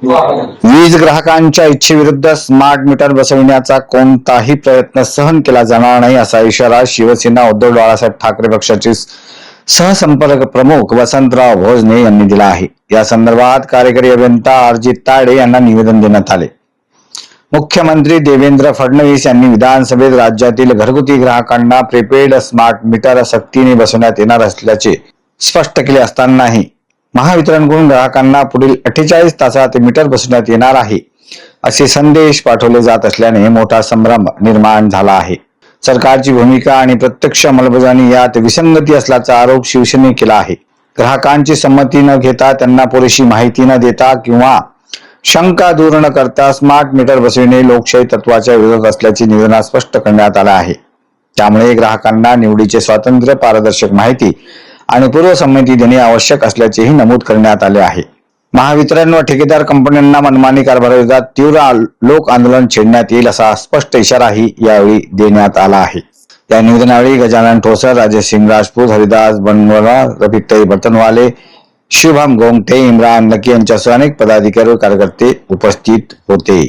वीज ग्राहकांच्या इच्छेविरुद्ध स्मार्ट मीटर बसविण्याचा कोणताही प्रयत्न सहन केला जाणार नाही असा इशारा शिवसेना उद्धव बाळासाहेब ठाकरे पक्षाचे सहसंपर्क प्रमुख वसंतराव भोजने यांनी दिला आहे। या संदर्भात कार्यकारी अभियंता अर्जित ताडे यांना निवेदन देण्यात आले। मुख्यमंत्री देवेंद्र फडणवीस यांनी विधानसभेत राज्यातील घरगुती ग्राहकांना प्रीपेड स्मार्ट मीटर सक्तीने बसवण्यात येणार असल्याचे स्पष्ट केले असतानाही महावितरणकडून ग्राहकांना पुढील 48 तासात मीटर बसवण्यात येणार आहे असे संदेश पाठवले जात असल्याने मोठा संभ्रम निर्माण झाला आहे। सरकारची भूमिका आणि प्रत्यक्ष अंमलबजावणी यात विसंगती असल्याचा आरोप शिवसेनेने केला आहे। ग्राहकांची संमती न घेता, त्यांना पुरेशी माहिती न देता किंवा शंका दूर न करता स्मार्ट मीटर बसविणे लोकशाही तत्वाच्या विरोधात असल्याचे निवेदनात स्पष्ट करण्यात आले आहे। त्यामुळे ग्राहकांना निवडीचे स्वातंत्र्य, पारदर्शक माहिती आणि पूर्वसंमती देणे आवश्यक असल्याचेही नमूद करण्यात आले आहे। महावितरण व ठेकेदार कंपन्यांना मनमानी कारभाराविरोधात तीव्र लोक आंदोलन छेडण्यात येईल असा स्पष्ट इशाराही यावेळी देण्यात आला आहे। या निवेदनावेळी गजानन ठोसर, राजेश राजपूत, हरिदास बनवरा, रफिक बर्तनवाले, शुभम गोंगटे, इम्रान नकी यांच्यासह अनेक पदाधिकारी व कार्यकर्ते उपस्थित होते।